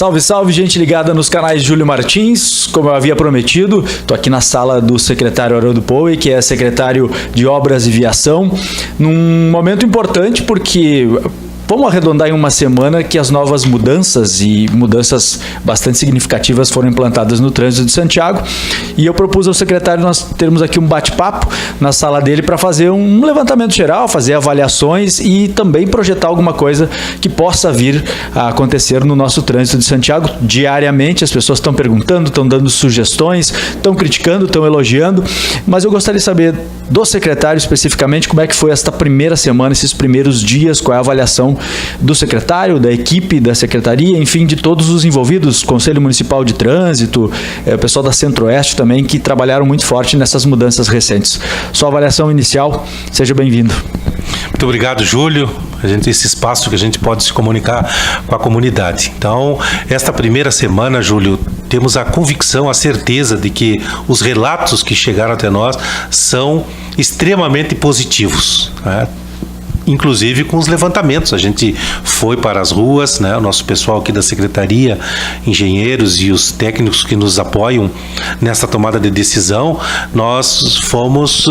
Salve, salve, gente ligada nos canais Júlio Martins. Como eu havia prometido, estou aqui na sala do secretário Haroldo Poe, que é secretário de Obras e Viação, num momento importante porque vamos arredondar em uma semana que as novas mudanças e mudanças bastante significativas foram implantadas no trânsito de Santiago, e eu propus ao secretário nós termos aqui um bate-papo na sala dele para fazer um levantamento geral, fazer avaliações e também projetar alguma coisa que possa vir a acontecer no nosso trânsito de Santiago. Diariamente as pessoas estão perguntando, estão dando sugestões, estão criticando, estão elogiando, mas eu gostaria de saber do secretário especificamente como é que foi esta primeira semana, esses primeiros dias, qual é a avaliação do secretário, da equipe, da secretaria, enfim, de todos os envolvidos, Conselho Municipal de Trânsito, o pessoal da Centro-Oeste também, que trabalharam muito forte nessas mudanças recentes. Sua avaliação inicial, seja bem-vindo. Muito obrigado, Júlio. A gente tem esse espaço que a gente pode se comunicar com a comunidade. Então, esta primeira semana, Júlio, temos a convicção, a certeza de que os relatos que chegaram até nós são extremamente positivos, né? Inclusive com os levantamentos. A gente foi para as ruas, né? O nosso pessoal aqui da secretaria, engenheiros e os técnicos que nos apoiam nessa tomada de decisão, nós fomos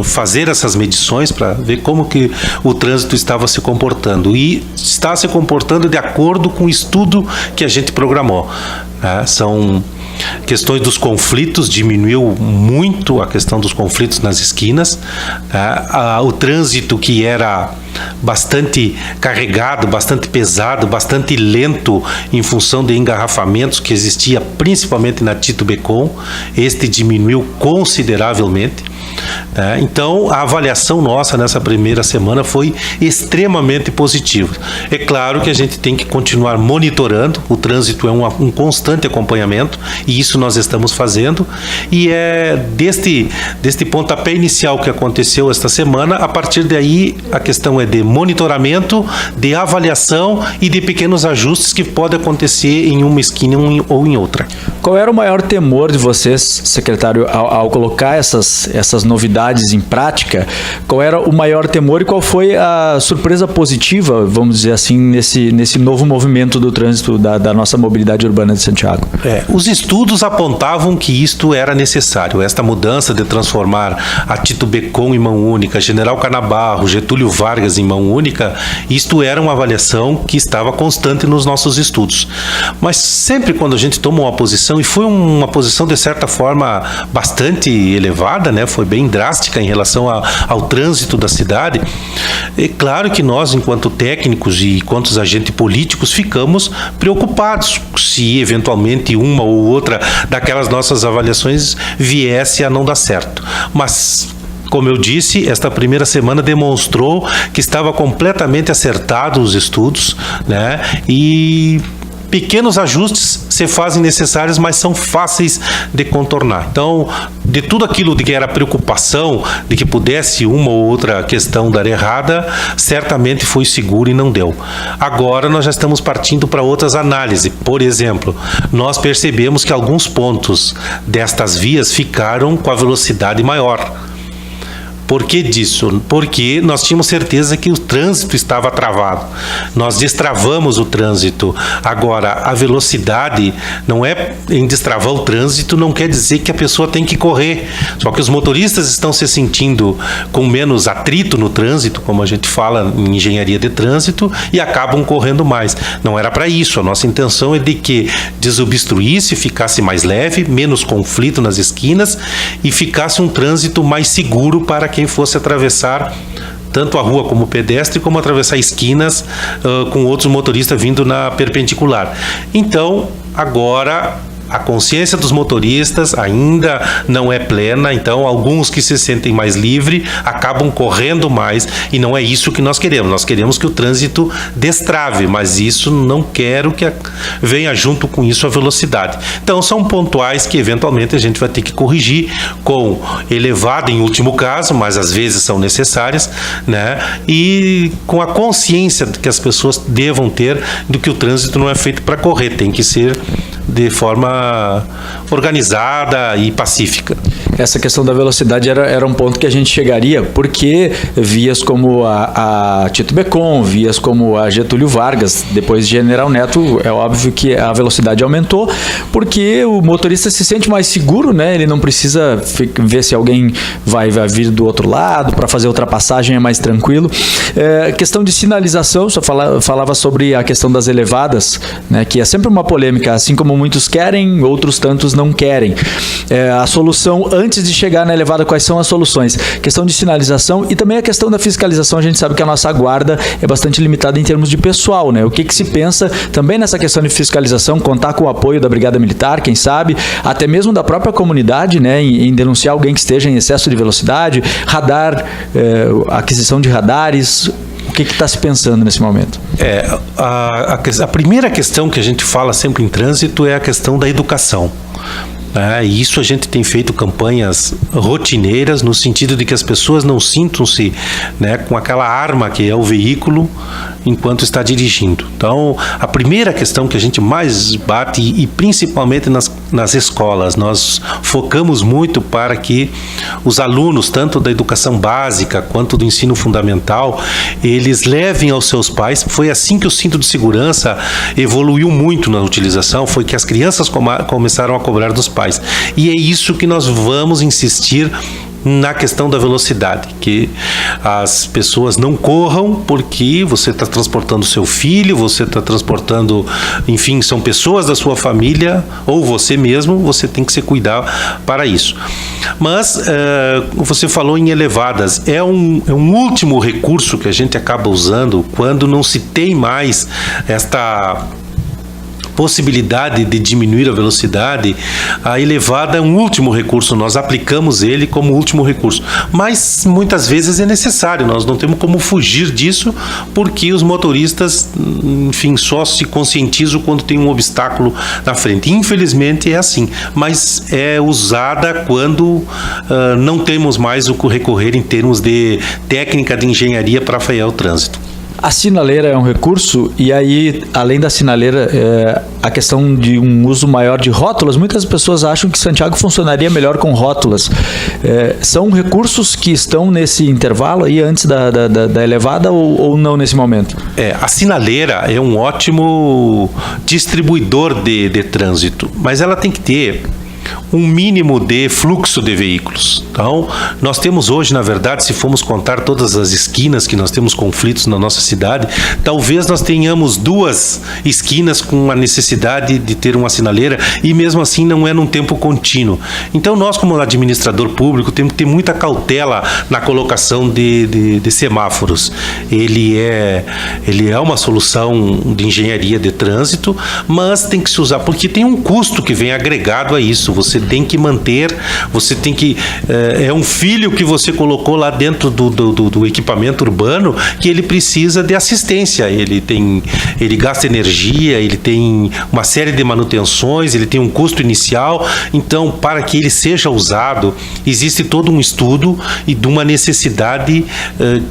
fazer essas medições para ver como que o trânsito estava se comportando, e está se comportando de acordo com o estudo que a gente programou, né? São questões dos conflitos, diminuiu muito a questão dos conflitos nas esquinas, né? O trânsito que era bastante carregado, bastante pesado, bastante lento em função de engarrafamentos que existia principalmente na Tito Becon, este diminuiu consideravelmente, né? Então a avaliação nossa nessa primeira semana foi extremamente positiva. É claro que a gente tem que continuar monitorando, o trânsito é um constante acompanhamento, e isso nós estamos fazendo, e é deste pontapé inicial que aconteceu esta semana, a partir daí a questão é de monitoramento, de avaliação e de pequenos ajustes que podem acontecer em uma esquina ou em outra. Qual era o maior temor de vocês, secretário, ao colocar essas novidades em prática? Qual era o maior temor e qual foi a surpresa positiva, vamos dizer assim, nesse novo movimento do trânsito da nossa mobilidade urbana de Santiago? Os estudos apontavam que isto era necessário, esta mudança de transformar a Tito Becon em mão única, General Canabarro, Getúlio Vargas em mão única, isto era uma avaliação que estava constante nos nossos estudos. Mas sempre quando a gente toma uma posição, e foi uma posição de certa forma bastante elevada, né? Foi bem drástica em relação ao trânsito da cidade, é claro que nós, enquanto técnicos e enquanto agentes políticos, ficamos preocupados se eventualmente uma ou outra daquelas nossas avaliações viesse a não dar certo. Mas, como eu disse, esta primeira semana demonstrou que estava completamente acertado os estudos, né? E pequenos ajustes se fazem necessários, mas são fáceis de contornar. Então, de tudo aquilo de que era preocupação, de que pudesse uma ou outra questão dar errada, certamente foi seguro e não deu. Agora nós já estamos partindo para outras análises. Por exemplo, nós percebemos que alguns pontos destas vias ficaram com a velocidade maior. Por que disso? Porque nós tínhamos certeza que o trânsito estava travado. Nós destravamos o trânsito. Agora, a velocidade não é em destravar o trânsito, não quer dizer que a pessoa tem que correr. Só que os motoristas estão se sentindo com menos atrito no trânsito, como a gente fala em engenharia de trânsito, e acabam correndo mais. Não era para isso. A nossa intenção é de que desobstruísse, ficasse mais leve, menos conflito nas esquinas e ficasse um trânsito mais seguro para quem fosse atravessar tanto a rua como o pedestre, como atravessar esquinas com outros motoristas vindo na perpendicular. Então, agora a consciência dos motoristas ainda não é plena, então alguns que se sentem mais livres acabam correndo mais, e não é isso que nós queremos. Nós queremos que o trânsito destrave, mas isso não quero que venha junto com isso a velocidade. Então são pontuais que eventualmente a gente vai ter que corrigir com elevada em último caso, mas às vezes são necessárias, né? E com a consciência que as pessoas devam ter do que o trânsito não é feito para correr, tem que ser de forma organizada e pacífica. Essa questão da velocidade era um ponto que a gente chegaria, porque vias como a Tito Becon, vias como a Getúlio Vargas, depois de General Neto, é óbvio que a velocidade aumentou, porque o motorista se sente mais seguro, né? Ele não precisa ver se alguém vai vir do outro lado, para fazer ultrapassagem é mais tranquilo. Questão de sinalização, só falava sobre a questão das elevadas, né? Que é sempre uma polêmica, assim como muitos querem, outros tantos não querem. A solução, antes de chegar na elevada, quais são as soluções? Questão de sinalização e também a questão da fiscalização. A gente sabe que a nossa guarda é bastante limitada em termos de pessoal, né? O que se pensa também nessa questão de fiscalização, contar com o apoio da Brigada Militar, quem sabe, até mesmo da própria comunidade, né? Em denunciar alguém que esteja em excesso de velocidade, radar, aquisição de radares. O que está se pensando nesse momento? A primeira questão que a gente fala sempre em trânsito é a questão da educação. E isso a gente tem feito campanhas rotineiras no sentido de que as pessoas não sintam-se, né, com aquela arma que é o veículo enquanto está dirigindo. Então, a primeira questão que a gente mais bate, e principalmente nas escolas, nós focamos muito para que os alunos, tanto da educação básica quanto do ensino fundamental, eles levem aos seus pais. Foi assim que o cinto de segurança evoluiu muito na utilização, foi que as crianças começaram a cobrar dos pais. E é isso que nós vamos insistir na questão da velocidade, que as pessoas não corram, porque você está transportando seu filho, você está transportando, enfim, são pessoas da sua família, ou você mesmo, você tem que se cuidar para isso. Mas você falou em elevadas, é um último recurso que a gente acaba usando quando não se tem mais esta possibilidade de diminuir a velocidade. A elevada é um último recurso, nós aplicamos ele como último recurso, mas muitas vezes é necessário, nós não temos como fugir disso, porque os motoristas, enfim, só se conscientizam quando tem um obstáculo na frente. Infelizmente é assim, mas é usada quando não temos mais o que recorrer em termos de técnica de engenharia para frear o trânsito. A sinaleira é um recurso, e aí, além da sinaleira, a questão de um uso maior de rótulas. Muitas pessoas acham que Santiago funcionaria melhor com rótulas. São recursos que estão nesse intervalo aí, antes da elevada, ou não nesse momento? A sinaleira é um ótimo distribuidor de trânsito, mas ela tem que ter um mínimo de fluxo de veículos. Então, nós temos hoje, na verdade, se formos contar todas as esquinas que nós temos conflitos na nossa cidade, talvez nós tenhamos 2 esquinas com a necessidade de ter uma sinaleira, e mesmo assim não é num tempo contínuo. Então, nós, como administrador público, temos que ter muita cautela na colocação de semáforos. Ele é uma solução de engenharia de trânsito, mas tem que se usar, porque tem um custo que vem agregado a isso. Você tem que manter, você tem que... é um filho que você colocou lá dentro do equipamento urbano, que ele precisa de assistência, ele gasta energia, ele tem uma série de manutenções, ele tem um custo inicial. Então, para que ele seja usado, existe todo um estudo e de uma necessidade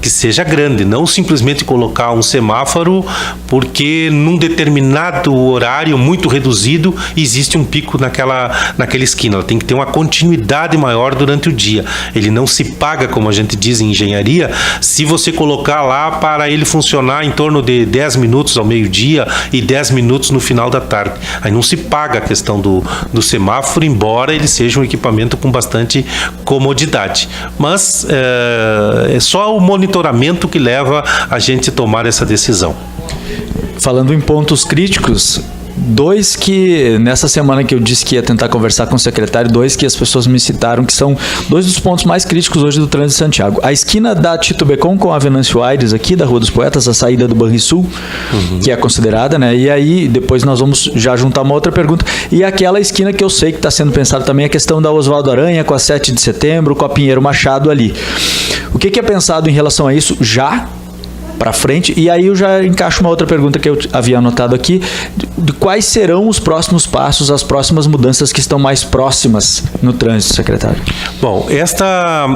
que seja grande, não simplesmente colocar um semáforo porque num determinado horário muito reduzido existe um pico naquela esquina. Ela tem que ter uma continuidade maior durante o dia. Ele não se paga, como a gente diz em engenharia, se você colocar lá para ele funcionar em torno de 10 minutos ao meio-dia e 10 minutos no final da tarde. Aí não se paga a questão do semáforo, embora ele seja um equipamento com bastante comodidade. Mas é só o monitoramento que leva a gente a tomar essa decisão. Falando em pontos críticos, 2 que, nessa semana que eu disse que ia tentar conversar com o secretário, 2 que as pessoas me citaram, que são 2 dos pontos mais críticos hoje do trânsito de Santiago. A esquina da Tito Becon com a Venâncio Aires, aqui da Rua dos Poetas, a saída do Banrisul, que é considerada, né? E aí, depois nós vamos já juntar uma outra pergunta. E aquela esquina que eu sei que está sendo pensada também, a questão da Oswaldo Aranha, com a 7 de setembro, com a Pinheiro Machado ali. O que é pensado em relação a isso já? para frente. E aí eu já encaixo uma outra pergunta que eu havia anotado aqui, de quais serão os próximos passos, as próximas mudanças que estão mais próximas no trânsito, secretário? Bom,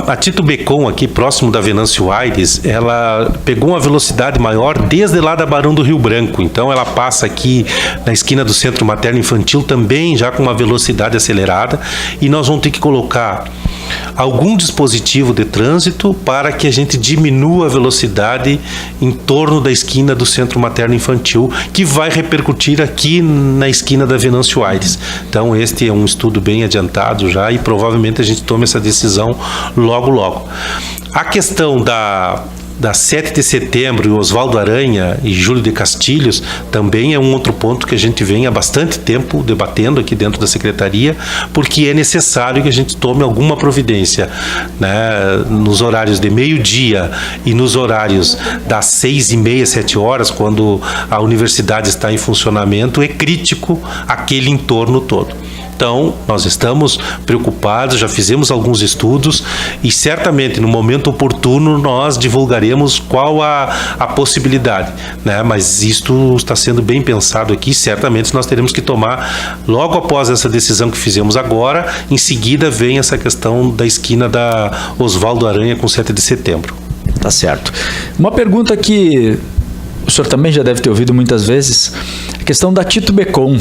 a Tito Becon aqui, próximo da Venâncio Aires, ela pegou uma velocidade maior desde lá da Barão do Rio Branco. Então ela passa aqui na esquina do Centro Materno Infantil também já com uma velocidade acelerada, e nós vamos ter que colocar algum dispositivo de trânsito para que a gente diminua a velocidade em torno da esquina do Centro Materno Infantil, que vai repercutir aqui na esquina da Venâncio Aires. Então este é um estudo bem adiantado já, e provavelmente a gente tome essa decisão logo logo. A questão da 7 de setembro e Oswaldo Aranha e Júlio de Castilhos também é um outro ponto que a gente vem há bastante tempo debatendo aqui dentro da Secretaria, porque é necessário que a gente tome alguma providência, né? Nos horários de meio-dia e nos horários das 6h30, 7 horas, quando a universidade está em funcionamento, é crítico aquele entorno todo. Então, nós estamos preocupados, já fizemos alguns estudos e certamente no momento oportuno nós divulgaremos qual a possibilidade, né? Mas isto está sendo bem pensado aqui, certamente nós teremos que tomar, logo após essa decisão que fizemos agora, em seguida vem essa questão da esquina da Oswaldo Aranha com 7 de setembro. Tá certo. Uma pergunta que o senhor também já deve ter ouvido muitas vezes, a questão da Tito Becon.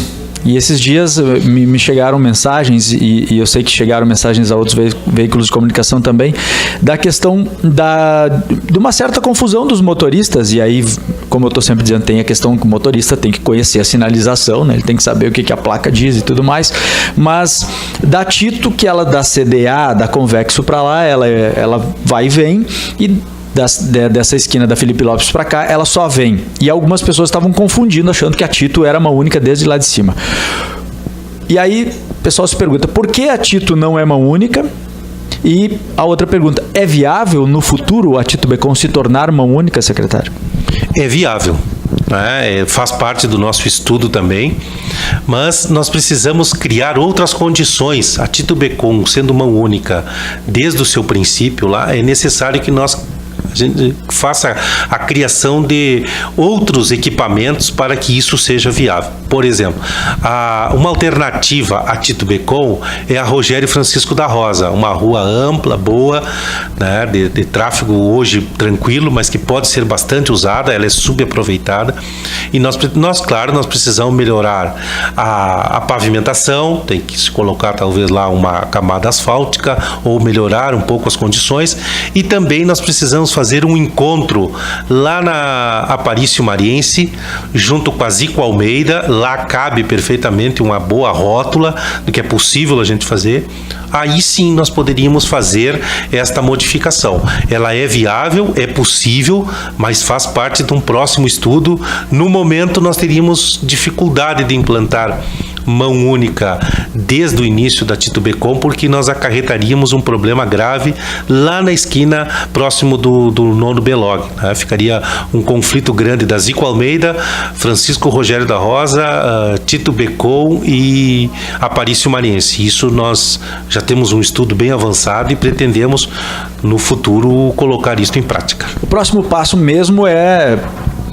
E esses dias me chegaram mensagens, e eu sei que chegaram mensagens a outros veículos de comunicação também, da questão de uma certa confusão dos motoristas. E aí, como eu estou sempre dizendo, tem a questão que o motorista tem que conhecer a sinalização, né? Ele tem que saber o que a placa diz e tudo mais. Mas da Tito, que ela da CDA, da Convexo para lá, ela vai e vem, e dessa esquina da Felipe Lopes para cá, ela só vem. E algumas pessoas estavam confundindo, achando que a Tito era mão única desde lá de cima. E aí o pessoal se pergunta, por que a Tito não é mão única? E a outra pergunta, é viável no futuro a Tito Becon se tornar mão única, secretário? É viável. Faz parte do nosso estudo também, mas nós precisamos criar outras condições. A Tito Becon, sendo mão única desde o seu princípio lá, é necessário que a gente faça a criação de outros equipamentos para que isso seja viável. Por exemplo, uma alternativa a Tito Becon é a Rogério Francisco da Rosa, uma rua ampla, boa, né, de tráfego hoje tranquilo, mas que pode ser bastante usada, ela é subaproveitada. E nós precisamos melhorar a pavimentação, tem que se colocar talvez lá uma camada asfáltica ou melhorar um pouco as condições, e também nós precisamos fazer um encontro lá na Aparício Mariense, junto com a Zico Almeida. Lá cabe perfeitamente uma boa rótula do que é possível a gente fazer. Aí sim nós poderíamos fazer esta modificação. Ela é viável, é possível, mas faz parte de um próximo estudo. No momento nós teríamos dificuldade de implantar mão única desde o início da Tito Becon, porque nós acarretaríamos um problema grave lá na esquina próximo do 9º Belog, né? Ficaria um conflito grande da Zico Almeida, Francisco Rogério da Rosa, Tito Becon e Aparício Mariense. Isso nós já temos um estudo bem avançado e pretendemos no futuro colocar isso em prática. O próximo passo mesmo é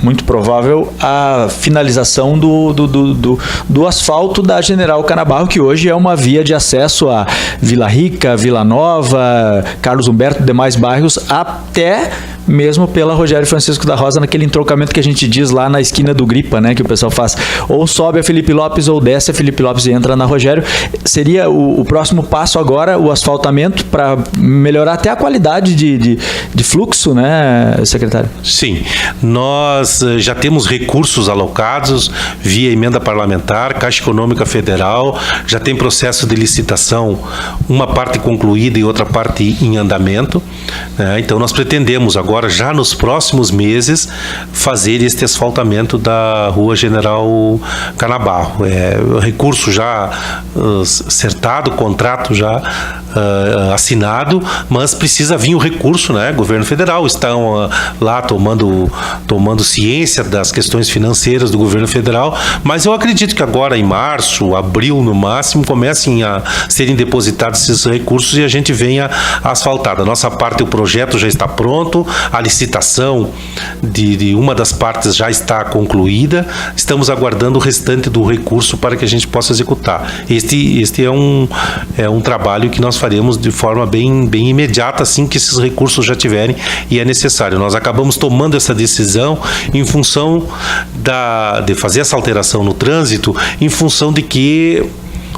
muito provável a finalização do asfalto da General Canabarro, que hoje é uma via de acesso a Vila Rica, Vila Nova, Carlos Humberto e demais bairros, até mesmo pela Rogério Francisco da Rosa, naquele entrocamento que a gente diz lá na esquina do Gripa, né, que o pessoal faz, ou sobe a Felipe Lopes ou desce a Felipe Lopes e entra na Rogério. Seria o próximo passo agora, o asfaltamento, para melhorar até a qualidade de fluxo, né, secretário? Sim, nós já temos recursos alocados via emenda parlamentar, Caixa Econômica Federal, já tem processo de licitação, uma parte concluída e outra parte em andamento, né? Então nós pretendemos agora, já nos próximos meses, fazer este asfaltamento da Rua General Canabarro. Recurso já acertado, contrato já assinado, mas precisa vir o recurso, né? Governo Federal estão lá tomando ciência ciência das questões financeiras do governo federal, mas eu acredito que agora em março, abril no máximo, comecem a serem depositados esses recursos e a gente venha asfaltar. Da nossa parte, o projeto já está pronto, a licitação de uma das partes já está concluída, estamos aguardando o restante do recurso para que a gente possa executar. Este é um trabalho que nós faremos de forma bem imediata, assim que esses recursos já tiverem e é necessário. Nós acabamos tomando essa decisão em função de fazer essa alteração no trânsito, em função de que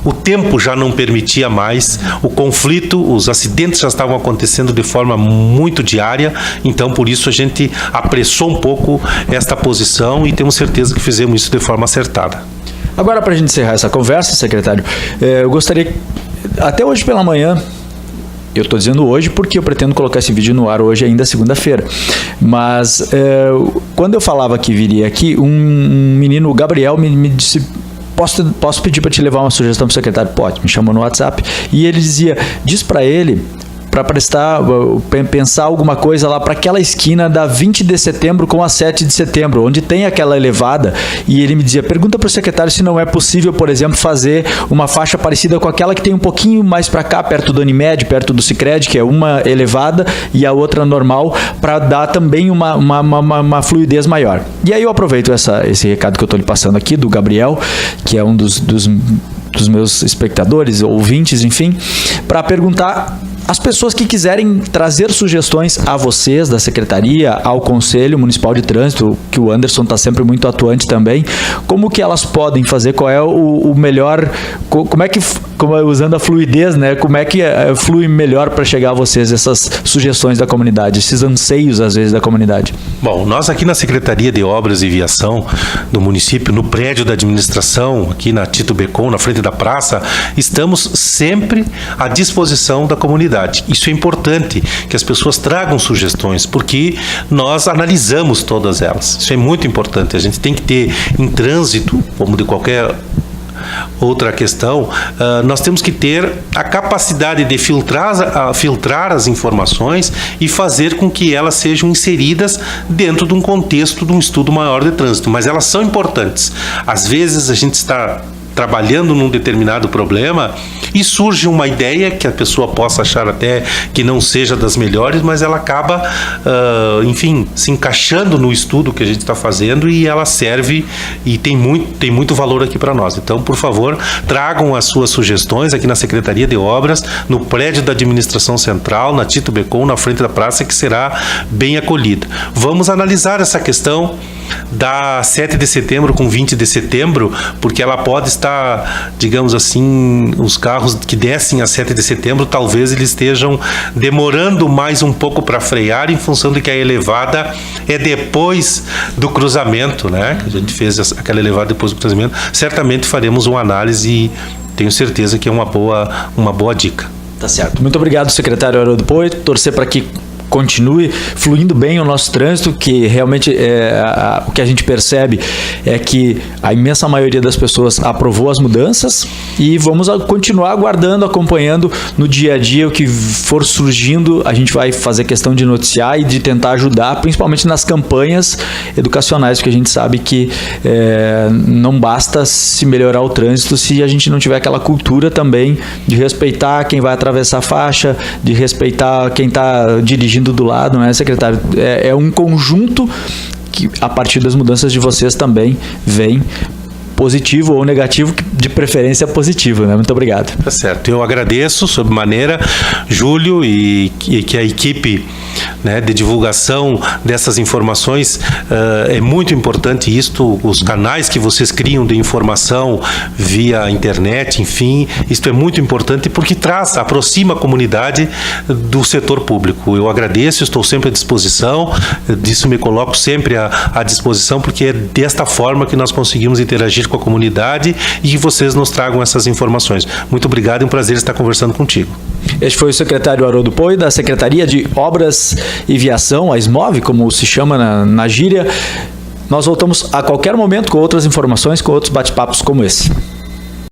o tempo já não permitia mais, o conflito, os acidentes já estavam acontecendo de forma muito diária, então por isso a gente apressou um pouco esta posição e temos certeza que fizemos isso de forma acertada. Agora, para a gente encerrar essa conversa, secretário, eu gostaria, até hoje pela manhã, eu estou dizendo hoje porque eu pretendo colocar esse vídeo no ar hoje, ainda segunda-feira. Mas quando eu falava que viria aqui, um menino, o Gabriel, me disse: posso pedir para te levar uma sugestão para o secretário? Pode, me chamou no WhatsApp. E ele dizia, diz para ele, para pensar alguma coisa lá para aquela esquina da 20 de setembro com a 7 de setembro, onde tem aquela elevada, e ele me dizia, pergunta para o secretário se não é possível, por exemplo, fazer uma faixa parecida com aquela que tem um pouquinho mais para cá, perto do Unimed, perto do Sicredi, que é uma elevada e a outra normal, para dar também uma fluidez maior. E aí eu aproveito esse recado que eu estou lhe passando aqui, do Gabriel, que é um dos meus espectadores, ouvintes, enfim, para perguntar as pessoas que quiserem trazer sugestões a vocês, da Secretaria, ao Conselho Municipal de Trânsito, que o Anderson está sempre muito atuante também, como que elas podem fazer, qual é o melhor, usando a fluidez, né? Como é que flui melhor para chegar a vocês essas sugestões da comunidade, esses anseios, às vezes, da comunidade? Bom, nós aqui na Secretaria de Obras e Viação do município, no prédio da administração, aqui na Tito Becon, na frente da praça, estamos sempre à disposição da comunidade. Isso é importante, que as pessoas tragam sugestões, porque nós analisamos todas elas. Isso é muito importante. A gente tem que ter em trânsito, como de qualquer outra questão, nós temos que ter a capacidade de filtrar as informações e fazer com que elas sejam inseridas dentro de um contexto de um estudo maior de trânsito. Mas elas são importantes. Às vezes a gente está trabalhando num determinado problema e surge uma ideia que a pessoa possa achar até que não seja das melhores, mas ela acaba, enfim, se encaixando no estudo que a gente está fazendo e ela serve e tem muito valor aqui para nós. Então, por favor, tragam as suas sugestões aqui na Secretaria de Obras, no prédio da Administração Central, na Tito Becon, na frente da praça, que será bem acolhida. Vamos analisar essa questão da 7 de setembro com 20 de setembro, porque ela pode estar, digamos assim, os carros que descem a 7 de setembro, talvez eles estejam demorando mais um pouco para frear, em função de que a elevada é depois do cruzamento, né? A gente fez aquela elevada depois do cruzamento. Certamente faremos uma análise e tenho certeza que é uma boa dica. Tá certo. Muito obrigado, secretário Haroldo Poit. Torcer para que continue fluindo bem o nosso trânsito, que realmente o que a gente percebe é que a imensa maioria das pessoas aprovou as mudanças e vamos continuar aguardando, acompanhando no dia a dia o que for surgindo. A gente vai fazer questão de noticiar e de tentar ajudar, principalmente nas campanhas educacionais, porque a gente sabe que não basta se melhorar o trânsito se a gente não tiver aquela cultura também de respeitar quem vai atravessar a faixa, de respeitar quem está dirigindo do lado, né, secretário? É um conjunto que, a partir das mudanças de vocês, também vem positivo ou negativo, de preferência positivo, né? Muito obrigado. Tá certo. Eu agradeço, sob maneira, Júlio, e que a equipe, né, de divulgação dessas informações, é muito importante isto, os canais que vocês criam de informação via internet, enfim, isto é muito importante porque aproxima a comunidade do setor público. Eu agradeço, estou sempre à disposição, disso me coloco sempre à disposição, porque é desta forma que nós conseguimos interagir com a comunidade e que vocês nos tragam essas informações. Muito obrigado e um prazer estar conversando contigo. Este foi o secretário Haroldo Poit, da Secretaria de Obras e Viação, a SMOV, como se chama na gíria. Nós voltamos a qualquer momento com outras informações, com outros bate-papos como esse.